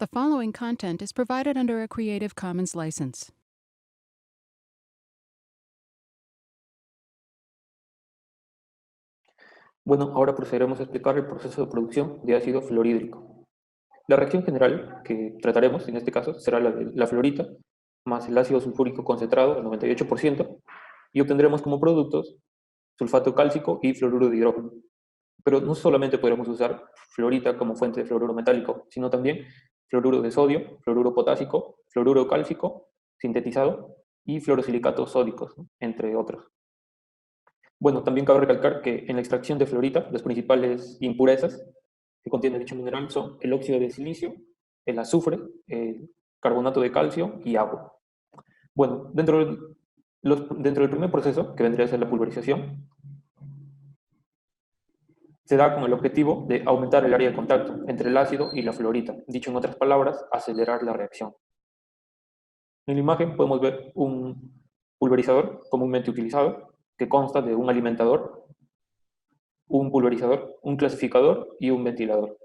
The following content is provided under a Creative Commons license. Bueno, ahora procederemos a explicar el proceso de producción de ácido fluorhídrico. La reacción general que trataremos en este caso será la de la fluorita más el ácido sulfúrico concentrado al 98% y obtendremos como productos sulfato cálcico y fluoruro de hidrógeno. Pero no solamente podremos usar fluorita como fuente de fluoruro metálico, sino también fluoruro de sodio, fluoruro potásico, fluoruro cálcico sintetizado y fluorosilicatos sódicos, ¿no?, entre otros. Bueno, también cabe recalcar que en la extracción de fluorita, las principales impurezas que contiene dicho mineral son el óxido de silicio, el azufre, el carbonato de calcio y agua. Bueno, dentro del primer proceso, que vendría a ser la pulverización, se da con el objetivo de aumentar el área de contacto entre el ácido y la fluorita. Dicho en otras palabras, acelerar la reacción. En la imagen podemos ver un pulverizador comúnmente utilizado, que consta de un alimentador, un pulverizador, un clasificador y un ventilador.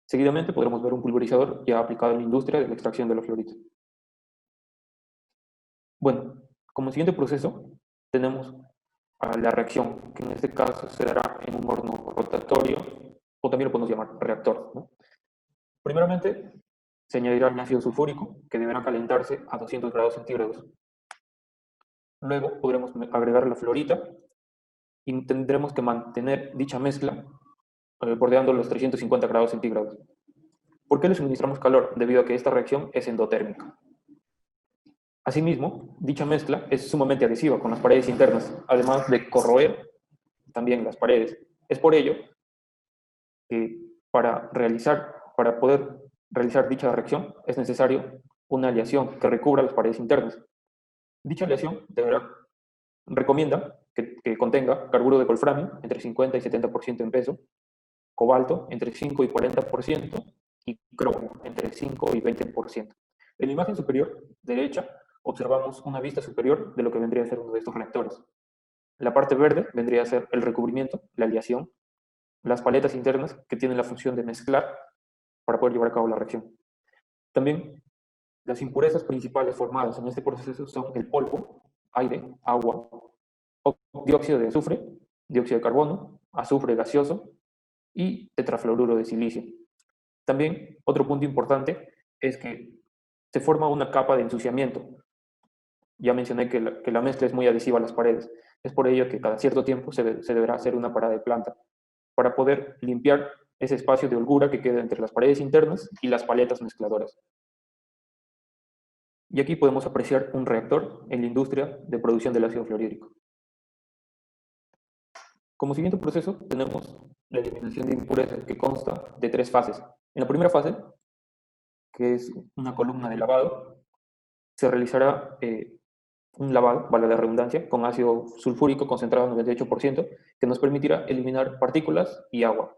Seguidamente podremos ver un pulverizador ya aplicado en la industria de la extracción de la fluorita. Bueno, como siguiente proceso tenemos a la reacción, que en este caso se dará en un horno rotatorio, o también lo podemos llamar reactor, ¿no? Primeramente, se añadirá el ácido sulfúrico, que deberá calentarse a 200 grados centígrados. Luego podremos agregar la fluorita y tendremos que mantener dicha mezcla bordeando los 350 grados centígrados. ¿Por qué le suministramos calor? Debido a que esta reacción es endotérmica. Asimismo, dicha mezcla es sumamente adhesiva con las paredes internas, además de corroer también las paredes. Es por ello que para poder realizar dicha reacción es necesario una aleación que recubra las paredes internas. Dicha aleación recomienda que contenga carburo de wolframio entre 50 y 70% en peso, cobalto entre 5 y 40% y cromo entre 5 y 20%. En la imagen superior derecha observamos una vista superior de lo que vendría a ser uno de estos reactores. La parte verde vendría a ser el recubrimiento, la aleación, las paletas internas que tienen la función de mezclar para poder llevar a cabo la reacción. También las impurezas principales formadas en este proceso son el polvo, aire, agua, dióxido de azufre, dióxido de carbono, azufre gaseoso y tetrafluoruro de silicio. También otro punto importante es que se forma una capa de ensuciamiento. Ya mencioné que la mezcla es muy adhesiva a las paredes. Es por ello que cada cierto tiempo se deberá hacer una parada de planta para poder limpiar ese espacio de holgura que queda entre las paredes internas y las paletas mezcladoras. Y aquí podemos apreciar un reactor en la industria de producción del ácido fluorhídrico. Como siguiente proceso tenemos la eliminación de impurezas, que consta de tres fases. En la primera fase, que es una columna de lavado, se realizará un lavado, vale la redundancia, con ácido sulfúrico concentrado al 98%, que nos permitirá eliminar partículas y agua.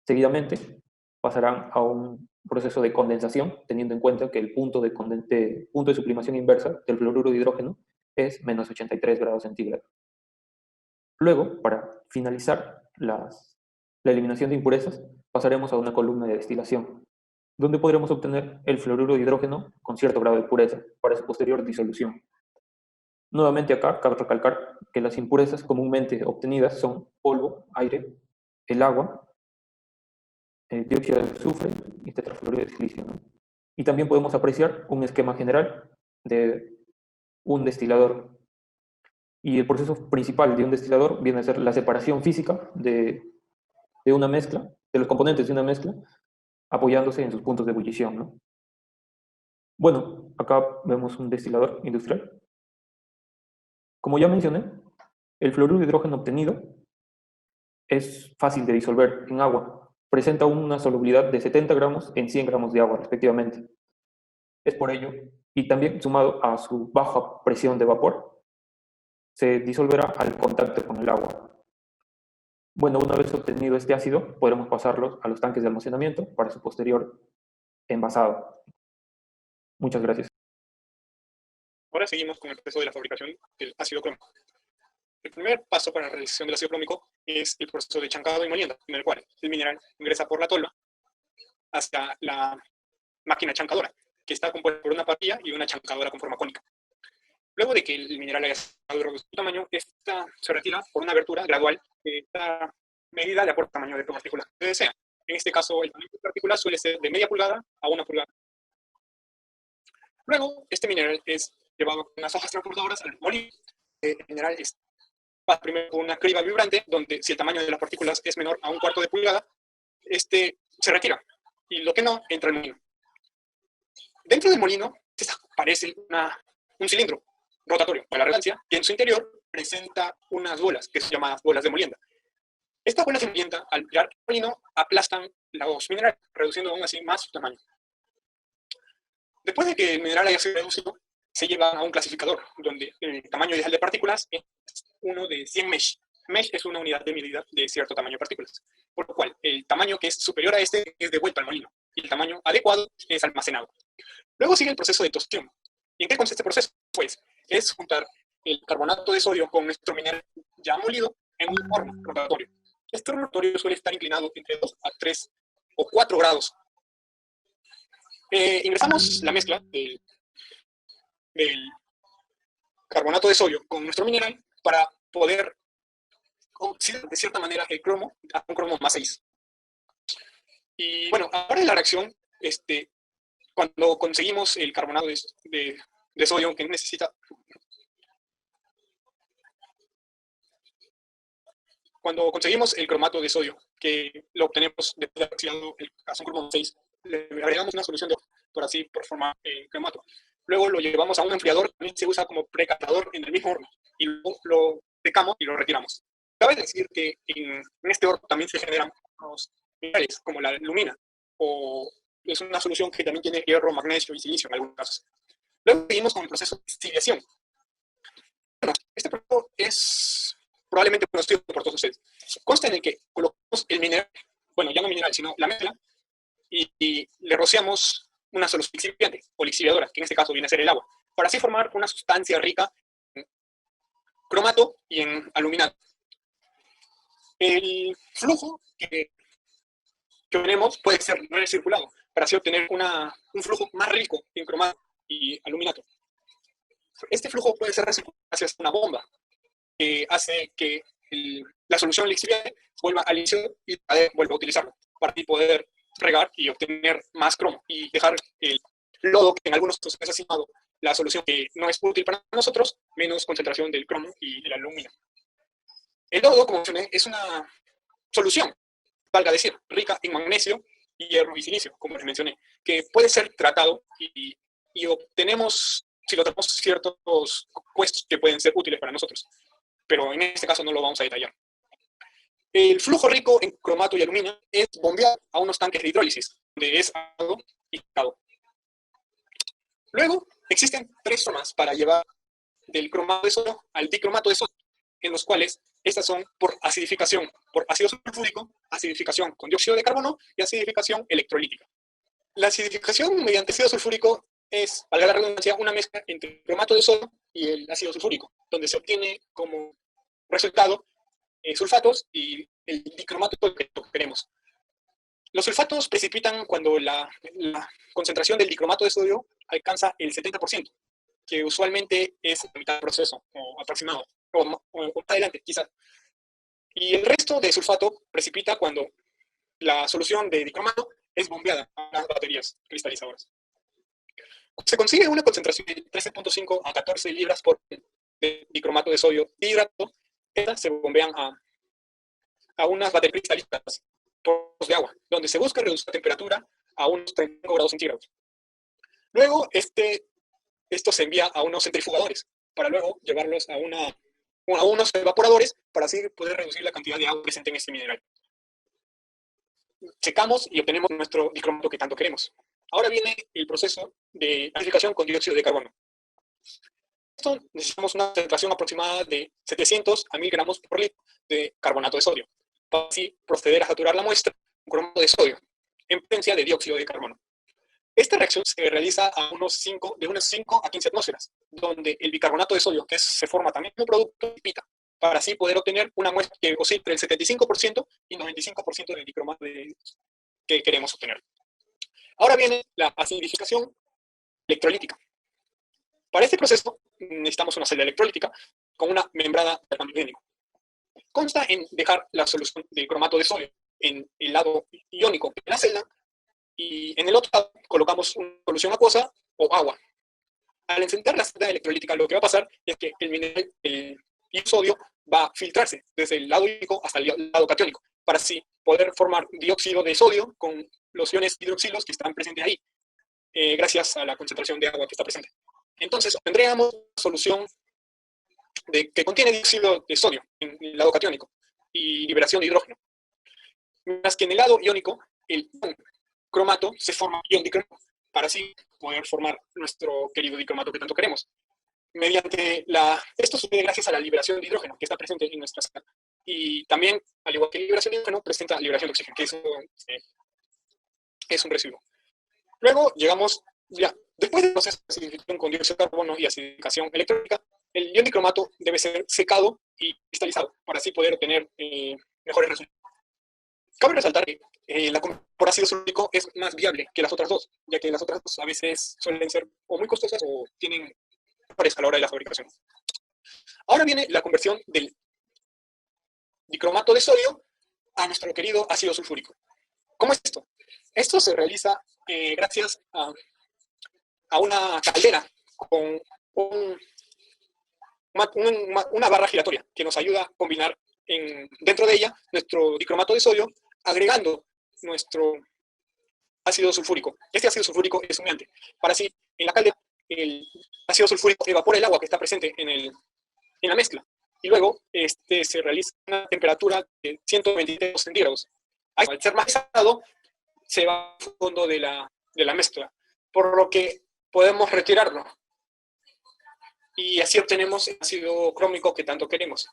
Seguidamente, pasarán a un proceso de condensación, teniendo en cuenta que el punto de sublimación inversa del fluoruro de hidrógeno es menos 83 grados centígrados. Luego, para finalizar la eliminación de impurezas, pasaremos a una columna de destilación, donde podremos obtener el fluoruro de hidrógeno con cierto grado de pureza para su posterior disolución. Nuevamente acá cabe recalcar que las impurezas comúnmente obtenidas son polvo, aire, el agua, el dióxido de azufre y tetrafluoruro de silicio, ¿no? Y también podemos apreciar un esquema general de un destilador. Y el proceso principal de un destilador viene a ser la separación física de una mezcla, de los componentes de una mezcla, apoyándose en sus puntos de ebullición, ¿no? Bueno, acá vemos un destilador industrial. Como ya mencioné, el fluoruro de hidrógeno obtenido es fácil de disolver en agua. Presenta una solubilidad de 70 gramos en 100 gramos de agua, respectivamente. Es por ello, y también sumado a su baja presión de vapor, se disolverá al contacto con el agua. Bueno, una vez obtenido este ácido, podremos pasarlo a los tanques de almacenamiento para su posterior envasado. Muchas gracias. Ahora seguimos con el proceso de la fabricación del ácido crómico. El primer paso para la realización del ácido crómico es el proceso de chancado y molienda, en el cual el mineral ingresa por la tolva hacia la máquina chancadora, que está compuesta por una papilla y una chancadora con forma cónica. Luego de que el mineral haya reducido su tamaño, esta se retira por una abertura gradual que está medida de acuerdo al tamaño de tu partícula que se desea. En este caso, el tamaño de partícula suele ser de media pulgada a 1 pulgada. Luego, este mineral es llevado con unas hojas transportadoras al molino. El mineral pasa primero por una criba vibrante, donde si el tamaño de las partículas es menor a 1/4 de pulgada, este se retira. Y lo que no, entra al molino. Dentro del molino aparece un cilindro rotatorio, para la redundancia, que en su interior presenta unas bolas, que se llaman bolas de molienda. Estas bolas de molienda, al girar el molino, aplastan los minerales, reduciendo aún así más su tamaño. Después de que el mineral haya sido reducido, se lleva a un clasificador, donde el tamaño ideal de partículas es uno de 100 mesh. Mesh es una unidad de medida de cierto tamaño de partículas, por lo cual el tamaño que es superior a este es devuelto al molino, y el tamaño adecuado es almacenado. Luego sigue el proceso de tostión. ¿Y en qué consiste este proceso? Pues es juntar el carbonato de sodio con nuestro mineral ya molido en un horno rotatorio. Este horno rotatorio suele estar inclinado entre 2 a 3 o 4 grados. Ingresamos la mezcla del carbonato de sodio con nuestro mineral para poder oxidar de cierta manera el cromo a un cromo más 6. Y bueno, ahora en la reacción, cuando conseguimos el carbonato de sodio que necesita, cuando conseguimos el cromato de sodio, que lo obtenemos después de haber oxidado el un cromo 6, le agregamos una solución de agua para así formar el cromato. Luego lo llevamos a un enfriador, también se usa como precatador en el mismo horno, y luego lo secamos y lo retiramos. Cabe decir que en este horno también se generan unos minerales, como la lumina, o es una solución que también tiene hierro, magnesio y silicio en algunos casos. Luego seguimos con el proceso de exfoliación. Bueno, este proceso es probablemente conocido por todos ustedes. Consta en el que colocamos el mineral, bueno, ya no mineral, sino la mezcla, y le rociamos una solución lixiviante o lixiviadora, que en este caso viene a ser el agua, para así formar una sustancia rica en cromato y en aluminato. El flujo que tenemos puede ser recirculado, para así obtener un flujo más rico en cromato y aluminato. Este flujo puede ser recirculado hacia una bomba, que hace que la solución lixiviante vuelva al inicio y vuelva a utilizarlo, para así poder regar y obtener más cromo y dejar el lodo, que en algunos casos es asignado la solución que no es útil para nosotros, menos concentración del cromo y del aluminio. El lodo, como mencioné, es una solución, valga decir, rica en magnesio, hierro y silicio, como les mencioné, que puede ser tratado y obtenemos, si lo tratamos, ciertos compuestos que pueden ser útiles para nosotros, pero en este caso no lo vamos a detallar. El flujo rico en cromato y aluminio es bombeado a unos tanques de hidrólisis, donde es agua y caldo. Luego, existen 3 formas para llevar del cromato de sodio al dicromato de sodio, en los cuales estas son por acidificación, por ácido sulfúrico, acidificación con dióxido de carbono y acidificación electrolítica. La acidificación mediante ácido sulfúrico es, valga la redundancia, una mezcla entre el cromato de sodio y el ácido sulfúrico, donde se obtiene como resultado sulfatos y el dicromato que queremos. Los sulfatos precipitan cuando la concentración del dicromato de sodio alcanza el 70%, que usualmente es la mitad del proceso, o aproximado, o más adelante, quizás. Y el resto de sulfato precipita cuando la solución de dicromato es bombeada a las baterías cristalizadoras. Se consigue una concentración de 13.5 a 14 libras por de dicromato de sodio hidrato. Estas se bombean a unas baterías cristalizadas de agua, donde se busca reducir la temperatura a unos 35 grados centígrados. Luego, esto se envía a unos centrifugadores, para luego llevarlos a unos evaporadores, para así poder reducir la cantidad de agua presente en este mineral. Secamos y obtenemos nuestro dicromato que tanto queremos. Ahora viene el proceso de acidificación con dióxido de carbono. Esto necesitamos una concentración aproximada de 700 a 1000 gramos por litro de carbonato de sodio, para así proceder a saturar la muestra con cromato de sodio, en presencia de dióxido de carbono. Esta reacción se realiza a de unas 5 a 15 atmósferas, donde el bicarbonato de sodio, que se forma también como producto, pita, para así poder obtener una muestra que oscila entre el 75% y 95% del dicromato que queremos obtener. Ahora viene la acidificación electrolítica. Para este proceso necesitamos una celda electrolítica con una membrana de cambio iónico. Consta en dejar la solución de cromato de sodio en el lado iónico de la celda y en el otro lado colocamos una solución acuosa o agua. Al encender la celda electrolítica, lo que va a pasar es que el mineral, el sodio, va a filtrarse desde el lado iónico hasta el lado catiónico, para así poder formar dióxido de sodio con los iones hidroxilos que están presentes ahí, gracias a la concentración de agua que está presente. Entonces, obtendríamos una solución que contiene dióxido de sodio en el lado catiónico y liberación de hidrógeno. Mientras que en el lado iónico, el cromato se forma ion dicromato, para así poder formar nuestro querido dicromato que tanto queremos. Esto sucede gracias a la liberación de hidrógeno que está presente en nuestra celda. Y también, al igual que la liberación de hidrógeno, presenta liberación de oxígeno, que eso es un residuo. Luego llegamos, ya, después del proceso de acidificación con dióxido de carbono y acidificación electrólica, el ion dicromato debe ser secado y cristalizado para así poder obtener mejores resultados. Cabe resaltar que la conversión por ácido sulfúrico es más viable que las otras dos, ya que las otras dos a veces suelen ser o muy costosas o tienen errores a la hora de la fabricación. Ahora viene la conversión del dicromato de sodio a nuestro querido ácido sulfúrico. ¿Cómo es esto? Esto se realiza gracias a una caldera con una barra giratoria que nos ayuda a combinar dentro de ella nuestro dicromato de sodio, agregando nuestro ácido sulfúrico. Este ácido sulfúrico es humeante. Para así, en la caldera, el ácido sulfúrico evapora el agua que está presente en la mezcla. Y luego se realiza a una temperatura de 123 centígrados. Al ser más pesado, se va al fondo de la mezcla, por lo que podemos retirarlo. Y así obtenemos el ácido crómico que tanto queremos.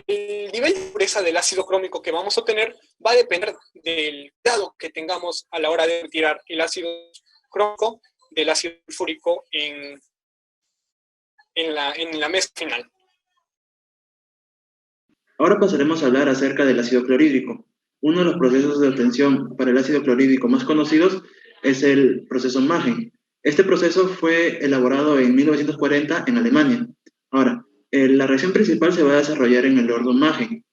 El nivel de pureza del ácido crómico que vamos a obtener va a depender del grado que tengamos a la hora de retirar el ácido crómico del ácido sulfúrico en la mezcla final. Ahora pasaremos a hablar acerca del ácido clorhídrico. Uno de los procesos de obtención para el ácido clorhídrico más conocidos es el proceso Magen. Este proceso fue elaborado en 1940 en Alemania. Ahora, la reacción principal se va a desarrollar en el horno Magen,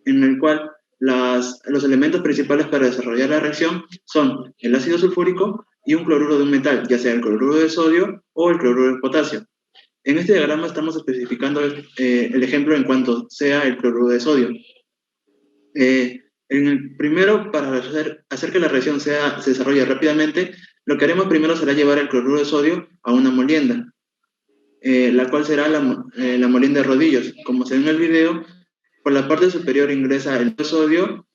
en el cual los elementos principales para desarrollar la reacción son el ácido sulfúrico y un cloruro de un metal, ya sea el cloruro de sodio o el cloruro de potasio. En este diagrama estamos especificando el ejemplo en cuanto sea el cloruro de sodio. En el primero, para hacer que la reacción se desarrolle rápidamente, lo que haremos primero será llevar el cloruro de sodio a una molienda, la cual será la molienda de rodillos. Como se ve en el video, por la parte superior ingresa el sodio,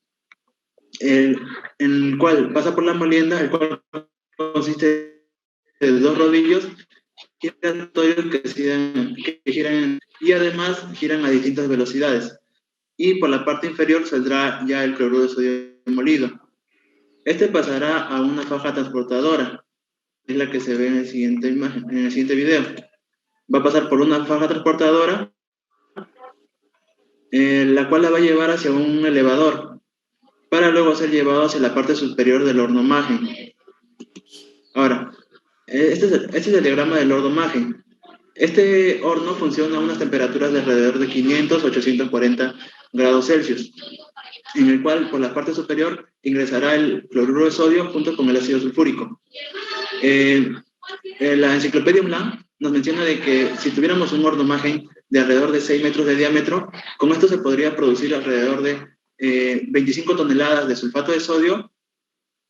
en el cual pasa por la molienda, el cual consiste de dos rodillos giratorios que giran y además giran a distintas velocidades. Y por la parte inferior saldrá ya el cloruro de sodio molido. Este pasará a una faja transportadora, es la que se ve en el siguiente imagen, en el siguiente video. Va a pasar por una faja transportadora, la cual la va a llevar hacia un elevador, para luego ser llevado hacia la parte superior del horno Magen. Ahora, este es el diagrama del horno Magen. Este horno funciona a unas temperaturas de alrededor de 500 a 840 grados Celsius, en el cual por la parte superior ingresará el cloruro de sodio junto con el ácido sulfúrico. La enciclopedia UNLAM nos menciona de que si tuviéramos un horno Magen de alrededor de 6 metros de diámetro, con esto se podría producir alrededor de 25 toneladas de sulfato de sodio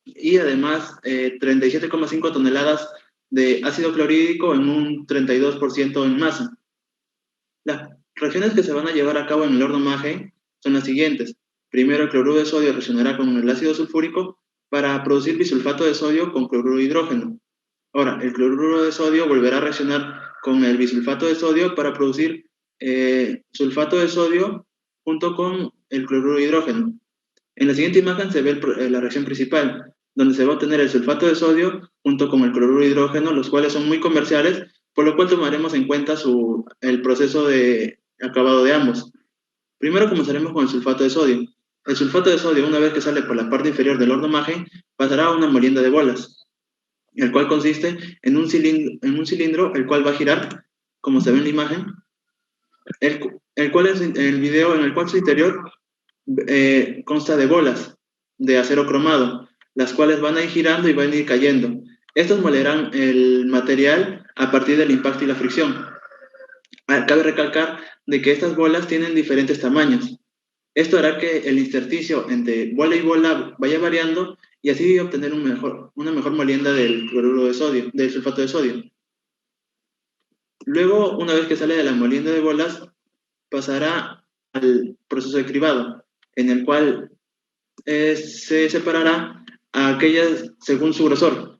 y además 37,5 toneladas de ácido clorhídrico en un 32% en masa. Las reacciones que se van a llevar a cabo en el horno Magen son las siguientes. Primero, el cloruro de sodio reaccionará con el ácido sulfúrico para producir bisulfato de sodio con cloruro de hidrógeno. Ahora, el cloruro de sodio volverá a reaccionar con el bisulfato de sodio para producir sulfato de sodio junto con el cloruro de hidrógeno. En la siguiente imagen se ve la reacción principal, donde se va a obtener el sulfato de sodio junto con el cloruro de hidrógeno, los cuales son muy comerciales, por lo cual tomaremos en cuenta el proceso de acabado de ambos. Primero comenzaremos con el sulfato de sodio. El sulfato de sodio, una vez que sale por la parte inferior del horno Magen, pasará a una molienda de bolas. el cual consiste en un cilindro el cual va a girar, como se ve en la imagen, el cual es el video en el cual su interior consta de bolas de acero cromado, las cuales van a ir girando y van a ir cayendo. Estos molerán el material a partir del impacto y la fricción. Cabe recalcar de que estas bolas tienen diferentes tamaños. Esto hará que el intersticio entre bola y bola vaya variando y así obtener una mejor molienda del cloruro de sodio, del sulfato de sodio. Luego, una vez que sale de la molienda de bolas, pasará al proceso de cribado, en el cual se separará a aquellas según su grosor.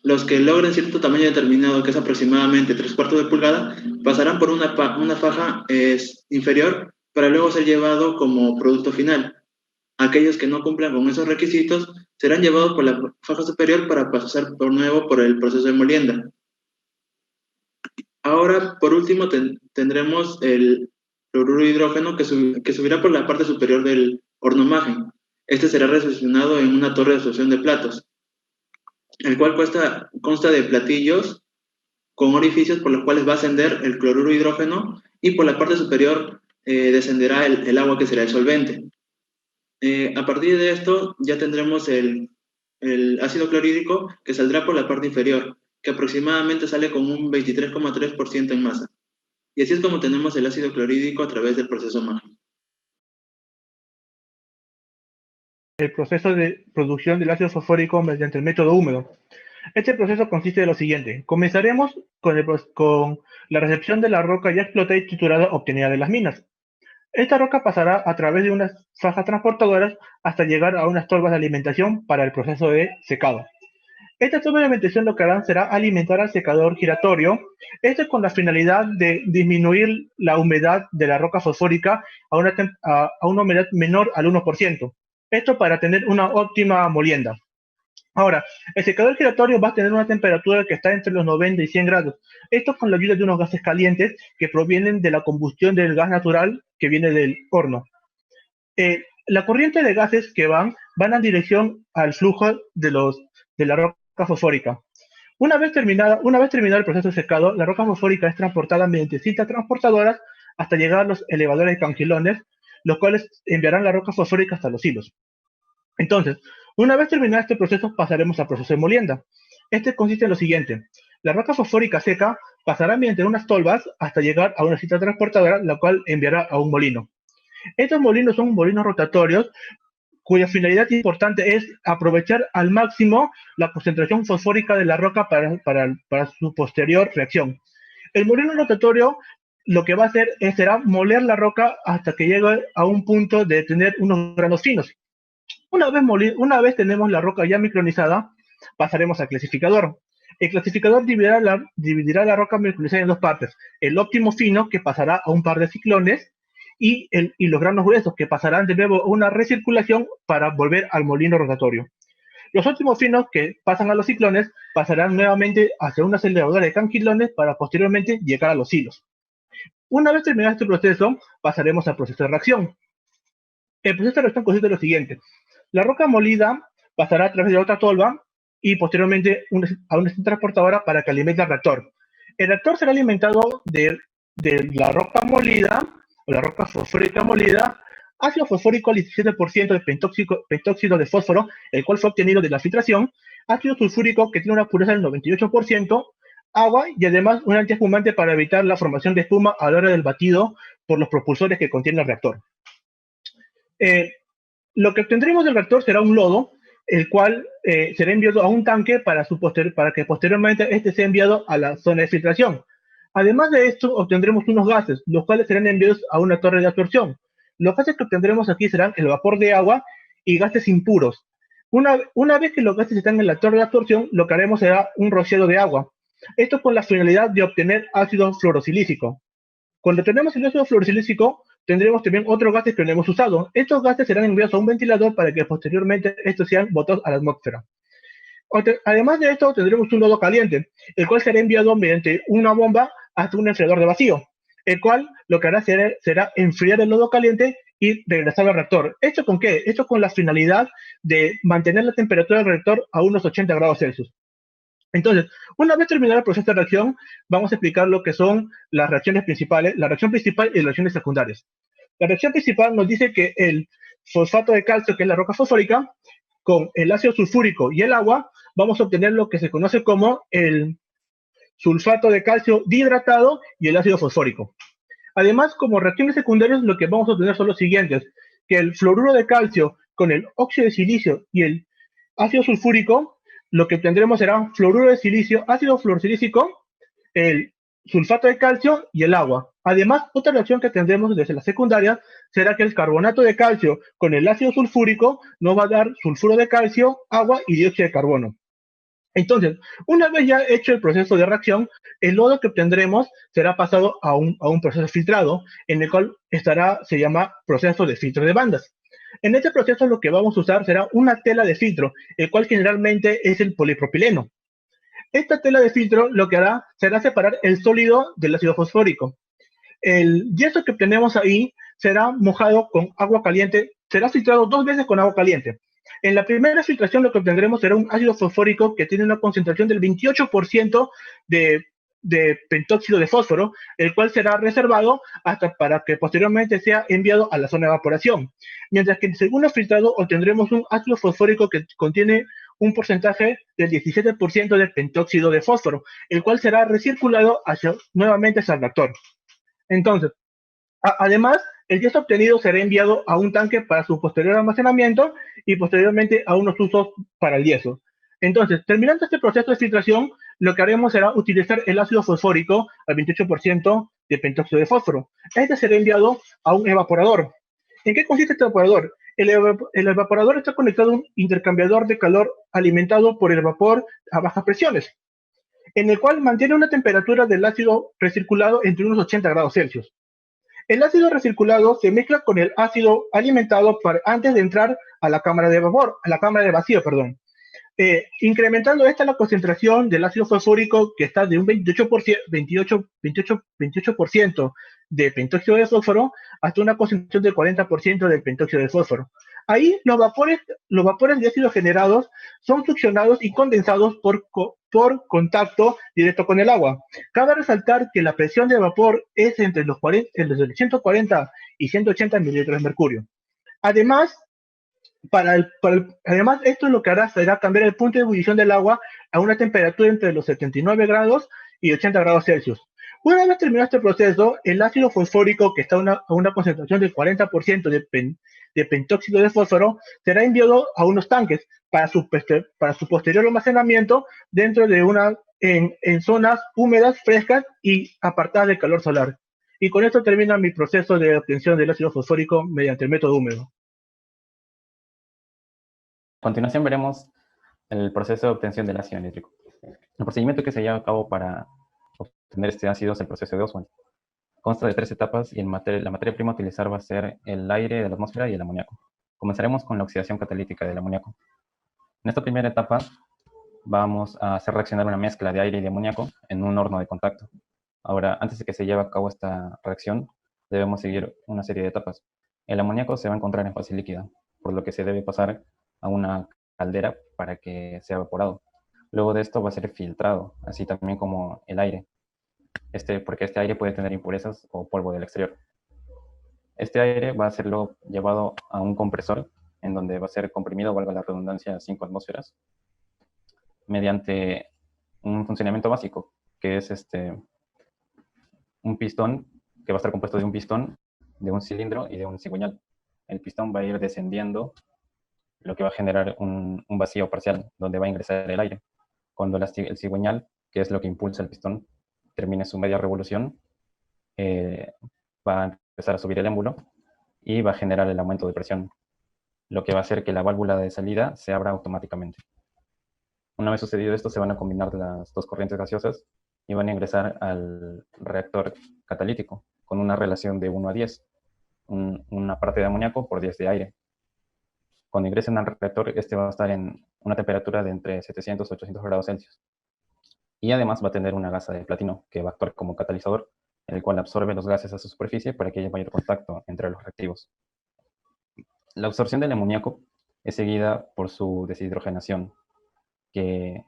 Los que logren cierto tamaño determinado, que es aproximadamente 3/4 de pulgada, pasarán por una faja inferior para luego ser llevado como producto final. Aquellos que no cumplan con esos requisitos serán llevados por la faja superior para pasar por nuevo por el proceso de molienda. Ahora, por último, tendremos el cloruro de hidrógeno que subirá por la parte superior del hornomagen. Este será recepcionado en una torre de absorción de platos, el cual consta de platillos con orificios por los cuales va a ascender el cloruro de hidrógeno y por la parte superior descenderá el agua que será el solvente. A partir de esto ya tendremos el ácido clorhídrico que saldrá por la parte inferior, que aproximadamente sale con un 23,3% en masa. Y así es como tenemos el ácido clorhídrico a través del proceso Magen. El proceso de producción del ácido fosfórico mediante el método húmedo. Este proceso consiste de lo siguiente. Comenzaremos con la recepción de la roca ya explotada y triturada obtenida de las minas. Esta roca pasará a través de unas fajas transportadoras hasta llegar a unas torbas de alimentación para el proceso de secado. Estas torbas de alimentación lo que harán será alimentar al secador giratorio, esto con la finalidad de disminuir la humedad de la roca fosfórica a una humedad menor al 1%. Esto para tener una óptima molienda. Ahora, el secador giratorio va a tener una temperatura que está entre los 90 y 100 grados. Esto con la ayuda de unos gases calientes que provienen de la combustión del gas natural que viene del horno. La corriente de gases que van en dirección al flujo de la roca fosfórica. Una vez terminado el proceso de secado, la roca fosfórica es transportada mediante cintas transportadoras hasta llegar a los elevadores de cangilones, los cuales enviarán la roca fosfórica hasta los hilos. Entonces, una vez terminado este proceso, pasaremos al proceso de molienda. Este consiste en lo siguiente. La roca fosfórica seca pasará mediante unas tolvas hasta llegar a una cinta transportadora, la cual enviará a un molino. Estos molinos son molinos rotatorios, cuya finalidad importante es aprovechar al máximo la concentración fosfórica de la roca para su posterior reacción. El molino rotatorio lo que va a hacer será moler la roca hasta que llegue a un punto de tener unos granos finos. Una vez tenemos la roca ya micronizada, pasaremos al clasificador. El clasificador dividirá la roca micronizada en dos partes. El óptimo fino, que pasará a un par de ciclones, y los granos gruesos, que pasarán de nuevo a una recirculación para volver al molino rotatorio. Los óptimos finos, que pasan a los ciclones, pasarán nuevamente hacia una aceleradora de cangilones para posteriormente llegar a los hilos. Una vez terminado este proceso, pasaremos al proceso de reacción. El proceso de reacción consiste en lo siguiente. La roca molida pasará a través de otra tolva y posteriormente a una cinta transportadora para que alimente el reactor. El reactor será alimentado de la roca molida, o la roca fosfórica molida, ácido fosfórico al 17% de pentóxido de fósforo, el cual fue obtenido de la filtración, ácido sulfúrico que tiene una pureza del 98%, agua y además un antiespumante para evitar la formación de espuma a la hora del batido por los propulsores que contiene el reactor. Lo que obtendremos del reactor será un lodo, el cual será enviado a un tanque para que posteriormente este sea enviado a la zona de filtración. Además de esto, obtendremos unos gases, los cuales serán enviados a una torre de absorción. Los gases que obtendremos aquí serán el vapor de agua y gases impuros. Una vez que los gases están en la torre de absorción, lo que haremos será un rociado de agua. Esto con la finalidad de obtener ácido fluorosilícico. Cuando tenemos el ácido fluorosilícico, tendremos también otros gases que no hemos usado. Estos gases serán enviados a un ventilador para que posteriormente estos sean botados a la atmósfera. Además de esto, tendremos un lodo caliente, el cual será enviado mediante una bomba hasta un enfriador de vacío, el cual lo que hará será enfriar el lodo caliente y regresar al reactor. ¿Esto con qué? Esto con la finalidad de mantener la temperatura del reactor a unos 80 grados Celsius. Entonces, una vez terminado el proceso de reacción, vamos a explicar lo que son las reacciones principales, la reacción principal y las reacciones secundarias. La reacción principal nos dice que el fosfato de calcio, que es la roca fosfórica, con el ácido sulfúrico y el agua, vamos a obtener lo que se conoce como el sulfato de calcio dihidratado y el ácido fosfórico. Además, como reacciones secundarias, lo que vamos a obtener son los siguientes, que el fluoruro de calcio con el óxido de silicio y el ácido sulfúrico, lo que tendremos será fluoruro de silicio, ácido fluorsilícico, el sulfato de calcio y el agua. Además, otra reacción que tendremos desde la secundaria será que el carbonato de calcio con el ácido sulfúrico nos va a dar sulfuro de calcio, agua y dióxido de carbono. Entonces, una vez ya hecho el proceso de reacción, el lodo que obtendremos será pasado a un proceso filtrado, en el cual se llama proceso de filtro de bandas. En este proceso lo que vamos a usar será una tela de filtro, el cual generalmente es el polipropileno. Esta tela de filtro lo que hará será separar el sólido del ácido fosfórico. El yeso que obtenemos ahí será mojado con agua caliente, será filtrado 2 veces con agua caliente. En la primera filtración lo que obtendremos será un ácido fosfórico que tiene una concentración del 28% de pentóxido de fósforo, el cual será reservado hasta para que posteriormente sea enviado a la zona de evaporación. Mientras que en el segundo filtrado obtendremos un ácido fosfórico que contiene un porcentaje del 17% de pentóxido de fósforo, el cual será recirculado nuevamente hacia el reactor. Entonces, además, el yeso obtenido será enviado a un tanque para su posterior almacenamiento y posteriormente a unos usos para el yeso. Entonces, terminando este proceso de filtración, lo que haremos será utilizar el ácido fosfórico al 28% de pentóxido de fósforo. Este será enviado a un evaporador. ¿En qué consiste este evaporador? El evaporador está conectado a un intercambiador de calor alimentado por el vapor a bajas presiones, en el cual mantiene una temperatura del ácido recirculado entre unos 80 grados Celsius. El ácido recirculado se mezcla con el ácido alimentado antes de entrar a la cámara de vapor, a la cámara de vacío, perdón. Incrementando esta la concentración del ácido fosfórico, que está de un 28% de pentóxido de fósforo hasta una concentración del 40% del pentóxido de fósforo. Ahí los vapores de ácido generados son succionados y condensados por contacto directo con el agua. Cabe resaltar que la presión de vapor es entre los 140 y 180 mililitros de mercurio. Además, además, esto lo que hará será cambiar el punto de ebullición del agua a una temperatura entre los 79 grados y 80 grados Celsius. Una vez terminado este proceso, el ácido fosfórico, que está a una concentración del 40% de pentóxido de fósforo, será enviado a unos tanques para su posterior almacenamiento dentro de en zonas húmedas, frescas y apartadas del calor solar. Y con esto termina mi proceso de obtención del ácido fosfórico mediante el método húmedo. A continuación veremos el proceso de obtención del ácido nítrico. El procedimiento que se lleva a cabo para obtener este ácido es el proceso de Oswald. Consta de 3 etapas y la materia prima a utilizar va a ser el aire de la atmósfera y el amoníaco. Comenzaremos con la oxidación catalítica del amoníaco. En esta primera etapa vamos a hacer reaccionar una mezcla de aire y de amoníaco en un horno de contacto. Ahora, antes de que se lleve a cabo esta reacción, debemos seguir una serie de etapas. El amoníaco se va a encontrar en fase líquida, por lo que se debe pasar a una caldera para que sea evaporado. Luego de esto va a ser filtrado, así también como el aire, porque este aire puede tener impurezas o polvo del exterior. Este aire va a ser luego llevado a un compresor, en donde va a ser comprimido, valga la redundancia, a 5 atmósferas, mediante un funcionamiento básico, que es un pistón, que va a estar compuesto de un pistón, de un cilindro y de un cigüeñal. El pistón va a ir descendiendo, lo que va a generar un vacío parcial, donde va a ingresar el aire. Cuando el cigüeñal, que es lo que impulsa el pistón, termine su media revolución, va a empezar a subir el émbulo y va a generar el aumento de presión, lo que va a hacer que la válvula de salida se abra automáticamente. Una vez sucedido esto, se van a combinar las dos corrientes gaseosas y van a ingresar al reactor catalítico con una relación de 1 a 10, una parte de amoníaco por 10 de aire. Cuando ingresen al reactor, este va a estar en una temperatura de entre 700 y 800 grados Celsius. Y además va a tener una gasa de platino que va a actuar como catalizador, el cual absorbe los gases a su superficie para que haya mayor contacto entre los reactivos. La absorción del amoníaco es seguida por su deshidrogenación, que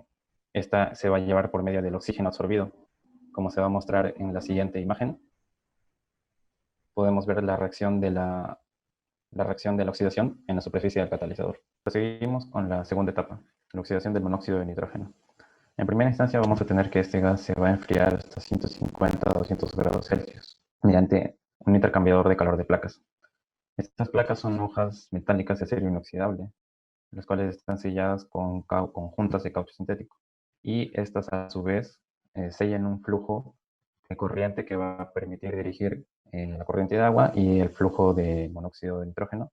Esta se va a llevar por medio del oxígeno absorbido, como se va a mostrar en la siguiente imagen. Podemos ver la reacción de la oxidación en la superficie del catalizador. Proseguimos con la segunda etapa, la oxidación del monóxido de nitrógeno. En primera instancia vamos a tener que este gas se va a enfriar hasta 150 a 200 grados Celsius mediante un intercambiador de calor de placas. Estas placas son hojas metálicas de acero inoxidable, las cuales están selladas con juntas de caucho sintético. Y estas a su vez sellan un flujo de corriente que va a permitir dirigir la corriente de agua y el flujo de monóxido de nitrógeno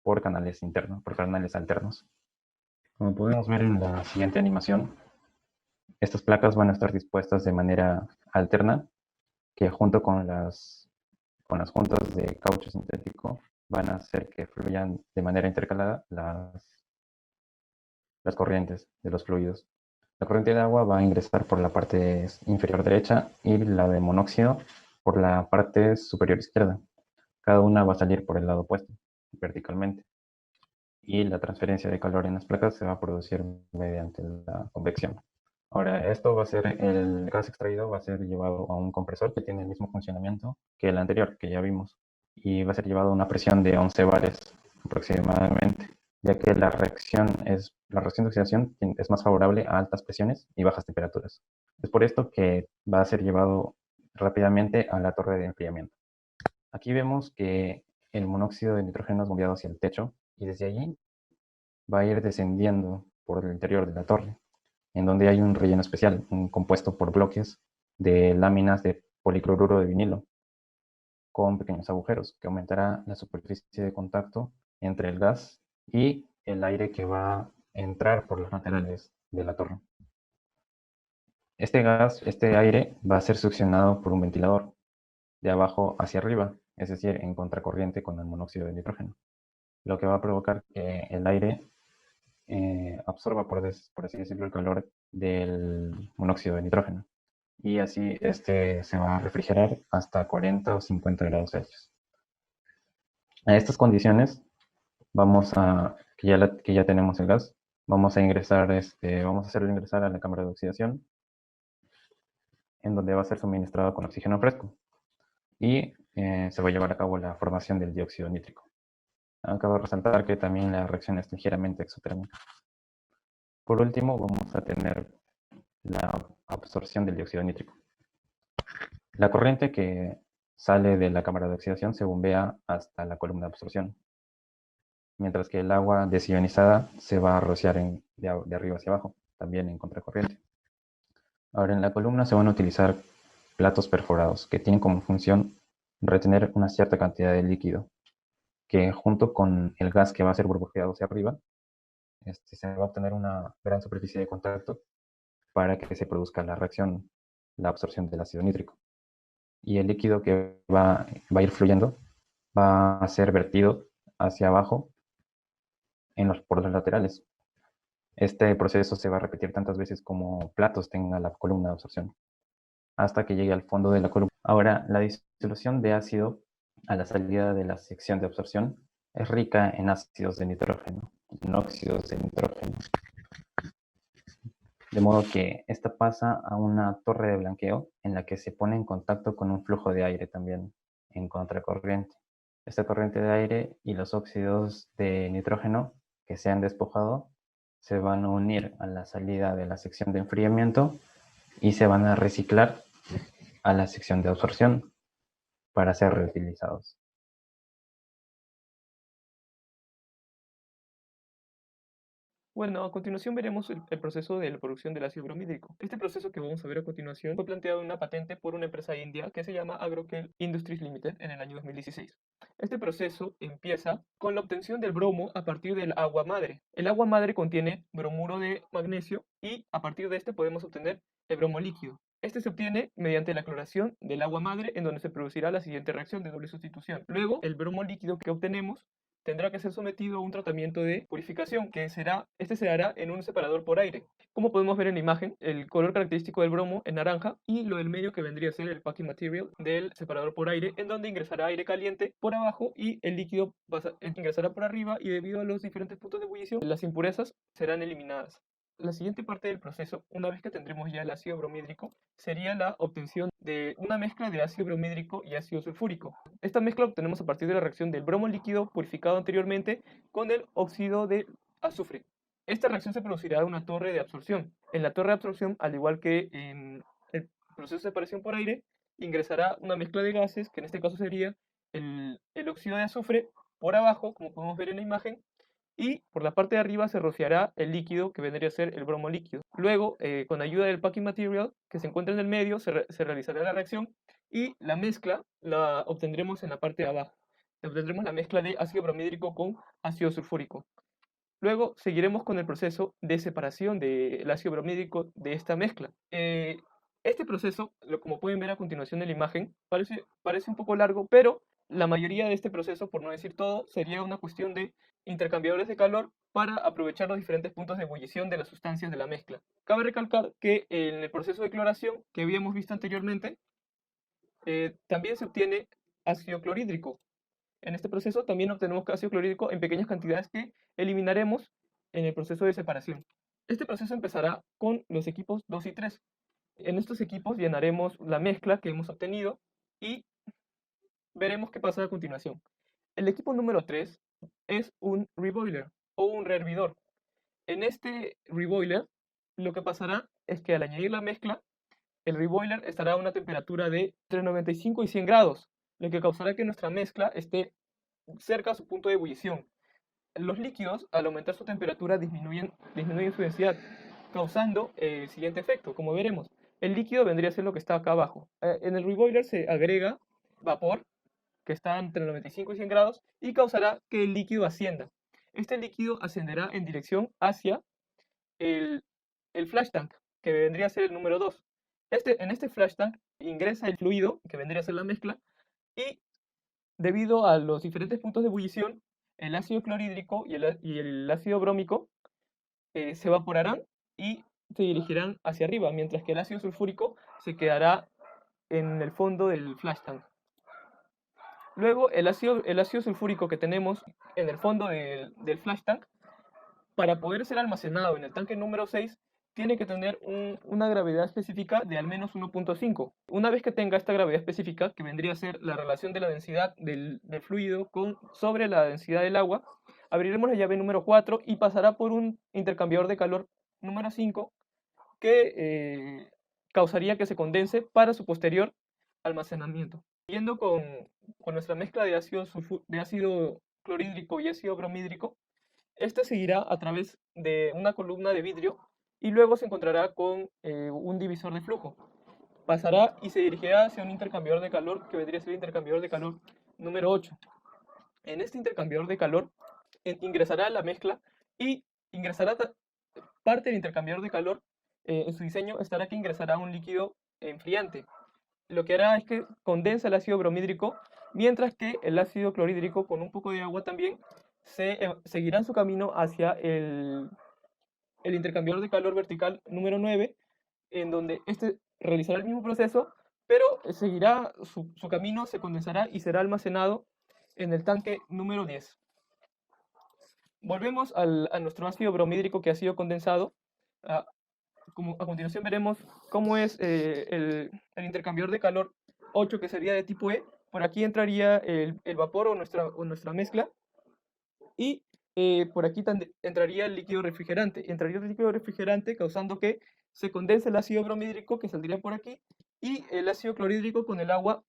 por canales internos, por canales alternos. Como podemos ver en la siguiente animación, estas placas van a estar dispuestas de manera alterna, que junto con las juntas de caucho sintético van a hacer que fluyan de manera intercalada las corrientes de los fluidos. La corriente de agua va a ingresar por la parte inferior derecha y la de monóxido por la parte superior izquierda. Cada una va a salir por el lado opuesto, verticalmente. Y la transferencia de calor en las placas se va a producir mediante la convección. Ahora, el gas extraído va a ser llevado a un compresor que tiene el mismo funcionamiento que el anterior, que ya vimos. Y va a ser llevado a una presión de 11 bares aproximadamente, ya que la reacción de oxidación es más favorable a altas presiones y bajas temperaturas. Es por esto que va a ser llevado rápidamente a la torre de enfriamiento. Aquí vemos que el monóxido de nitrógeno es bombeado hacia el techo y desde allí va a ir descendiendo por el interior de la torre, en donde hay un relleno especial, un compuesto por bloques de láminas de policloruro de vinilo con pequeños agujeros, que aumentará la superficie de contacto entre el gas y el aire que va a entrar por los laterales de la torre. Este aire va a ser succionado por un ventilador de abajo hacia arriba, es decir, en contracorriente con el monóxido de nitrógeno, lo que va a provocar que el aire absorba, por así decirlo, el calor del monóxido de nitrógeno. Y así se va a refrigerar hasta 40 o 50 grados Celsius. A estas condiciones, que ya tenemos el gas, vamos a hacerlo ingresar a la cámara de oxidación, en donde va a ser suministrado con oxígeno fresco. Y se va a llevar a cabo la formación del dióxido nítrico. Acabo de resaltar que también la reacción es ligeramente exotérmica. Por último, vamos a tener la absorción del dióxido nítrico. La corriente que sale de la cámara de oxidación se bombea hasta la columna de absorción, mientras que el agua desionizada se va a rociar de arriba hacia abajo, también en contracorriente. Ahora, en la columna se van a utilizar platos perforados que tienen como función retener una cierta cantidad de líquido, que junto con el gas que va a ser burbujeado hacia arriba, se va a obtener una gran superficie de contacto para que se produzca la reacción, la absorción del ácido nítrico. Y el líquido que va a ir fluyendo va a ser vertido hacia abajo por los laterales. Este proceso se va a repetir tantas veces como platos tenga la columna de absorción, hasta que llegue al fondo de la columna. Ahora, la disolución de ácido a la salida de la sección de absorción es rica en ácidos de nitrógeno, en óxidos de nitrógeno. De modo que esta pasa a una torre de blanqueo en la que se pone en contacto con un flujo de aire también en contracorriente. Esta corriente de aire y los óxidos de nitrógeno que se han despojado se van a unir a la salida de la sección de enfriamiento y se van a reciclar a la sección de absorción para ser reutilizados. Bueno, a continuación veremos el proceso de la producción del ácido bromídrico. Este proceso que vamos a ver a continuación fue planteado en una patente por una empresa india que se llama Agrochem Industries Limited en el año 2016. Este proceso empieza con la obtención del bromo a partir del agua madre. El agua madre contiene bromuro de magnesio y a partir de este podemos obtener el bromo líquido. Este se obtiene mediante la cloración del agua madre, en donde se producirá la siguiente reacción de doble sustitución. Luego, el bromo líquido que obtenemos tendrá que ser sometido a un tratamiento de purificación, este se hará en un separador por aire. Como podemos ver en la imagen, el color característico del bromo es naranja y lo del medio que vendría a ser el packing material del separador por aire, en donde ingresará aire caliente por abajo y el líquido ingresará por arriba, y debido a los diferentes puntos de ebullición, las impurezas serán eliminadas. La siguiente parte del proceso, una vez que tendremos ya el ácido bromídrico, sería la obtención de una mezcla de ácido bromídrico y ácido sulfúrico. Esta mezcla la obtenemos a partir de la reacción del bromo líquido purificado anteriormente con el óxido de azufre. Esta reacción se producirá en una torre de absorción. En la torre de absorción, al igual que en el proceso de separación por aire, ingresará una mezcla de gases, que en este caso sería el óxido de azufre por abajo, como podemos ver en la imagen, y por la parte de arriba se rociará el líquido que vendría a ser el bromo líquido. Luego, con ayuda del packing material que se encuentra en el medio, se realizará la reacción y la mezcla la obtendremos en la parte de abajo. Obtendremos la mezcla de ácido bromídrico con ácido sulfúrico. Luego seguiremos con el proceso de separación del ácido bromídrico de esta mezcla. Este proceso, como pueden ver a continuación en la imagen, parece un poco largo, pero la mayoría de este proceso, por no decir todo, sería una cuestión de intercambiadores de calor para aprovechar los diferentes puntos de ebullición de las sustancias de la mezcla. Cabe recalcar que en el proceso de cloración que habíamos visto anteriormente, también se obtiene ácido clorhídrico. En este proceso también obtenemos ácido clorhídrico en pequeñas cantidades que eliminaremos en el proceso de separación. Este proceso empezará con los equipos 2 y 3. En estos equipos llenaremos la mezcla que hemos obtenido y veremos qué pasa a continuación. El equipo número 3 es un reboiler o un rehervidor. En este reboiler lo que pasará es que al añadir la mezcla, el reboiler estará a una temperatura de entre 95 y 100 grados, lo que causará que nuestra mezcla esté cerca a su punto de ebullición. Los líquidos, al aumentar su temperatura, disminuyen su densidad, causando el siguiente efecto, como veremos. El líquido vendría a ser lo que está acá abajo. En el reboiler se agrega vapor, que está entre 95 y 100 grados, y causará que el líquido ascienda. Este líquido ascenderá en dirección hacia el flash tank, que vendría a ser el número 2. En este flash tank ingresa el fluido, que vendría a ser la mezcla, y debido a los diferentes puntos de ebullición, el ácido clorhídrico y el ácido brómico se evaporarán y se dirigirán hacia arriba, mientras que el ácido sulfúrico se quedará en el fondo del flash tank. Luego, el ácido sulfúrico que tenemos en el fondo del flash tank, para poder ser almacenado en el tanque número 6, tiene que tener una gravedad específica de al menos 1.5. Una vez que tenga esta gravedad específica, que vendría a ser la relación de la densidad del fluido sobre la densidad del agua, abriremos la llave número 4 y pasará por un intercambiador de calor número 5 que causaría que se condense para su posterior almacenamiento. Siguiendo con nuestra mezcla de ácido clorhídrico y ácido bromídrico, esta seguirá a través de una columna de vidrio y luego se encontrará con un divisor de flujo. Pasará y se dirigirá hacia un intercambiador de calor que vendría a ser el intercambiador de calor número 8. En este intercambiador de calor ingresará la mezcla y ingresará parte del intercambiador de calor. En su diseño estará que ingresará un líquido enfriante. Lo que hará es que condensa el ácido bromídrico, mientras que el ácido clorhídrico con un poco de agua también seguirá su camino hacia el intercambiador de calor vertical número 9, en donde este realizará el mismo proceso, pero seguirá su camino, se condensará y será almacenado en el tanque número 10. Volvemos a nuestro ácido bromídrico que ha sido condensado. A continuación veremos cómo es el intercambiador de calor 8, que sería de tipo E. Por aquí entraría el vapor o nuestra mezcla, y por aquí entraría el líquido refrigerante. Entraría el líquido refrigerante causando que se condense el ácido bromídrico, que saldría por aquí, y el ácido clorhídrico con el agua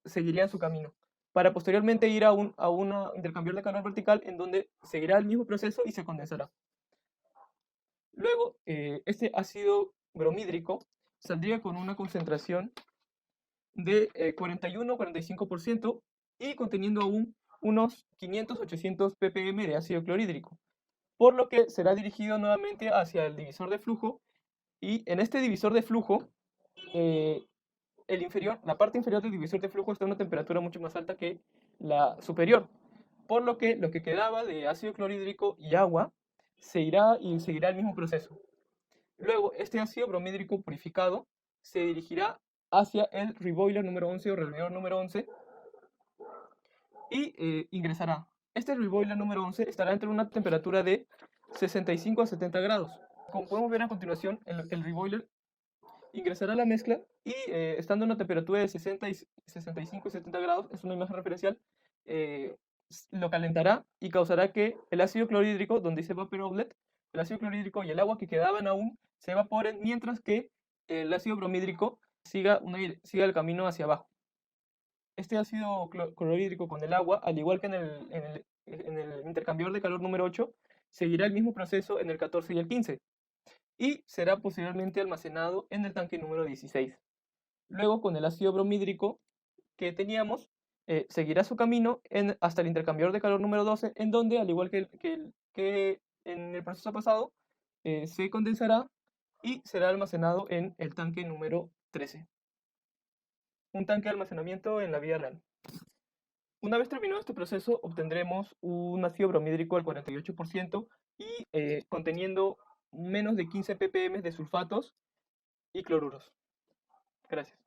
seguiría en su camino, para posteriormente ir a un intercambiador de calor vertical, en donde seguirá el mismo proceso y se condensará. Luego, este ácido bromídrico saldría con una concentración de 41-45% y conteniendo aún unos 500-800 ppm de ácido clorhídrico, por lo que será dirigido nuevamente hacia el divisor de flujo, y en este divisor de flujo, la parte inferior del divisor de flujo está a una temperatura mucho más alta que la superior, por lo que quedaba de ácido clorhídrico y agua se irá y seguirá el mismo proceso. Luego, este ácido bromídrico purificado se dirigirá hacia el reboiler número 11 o rehervidor número 11 y ingresará. Este reboiler número 11 estará entre una temperatura de 65 a 70 grados. Como podemos ver a continuación, el reboiler ingresará a la mezcla y estando a una temperatura de 65 y 70 grados, es una imagen referencial, lo calentará y causará que el ácido clorhídrico, donde dice vapor outlet, el ácido clorhídrico y el agua que quedaban aún se evaporen, mientras que el ácido bromhídrico siga el camino hacia abajo. Este ácido clorhídrico con el agua, al igual que en el intercambiador de calor número 8, seguirá el mismo proceso en el 14 y el 15, y será posteriormente almacenado en el tanque número 16. Luego, con el ácido bromhídrico que teníamos, seguirá su camino hasta el intercambiador de calor número 12, en donde, al igual que en el proceso pasado, se condensará y será almacenado en el tanque número 13. Un tanque de almacenamiento en la vida real. Una vez terminado este proceso, obtendremos un ácido bromhídrico al 48% y conteniendo menos de 15 ppm de sulfatos y cloruros. Gracias.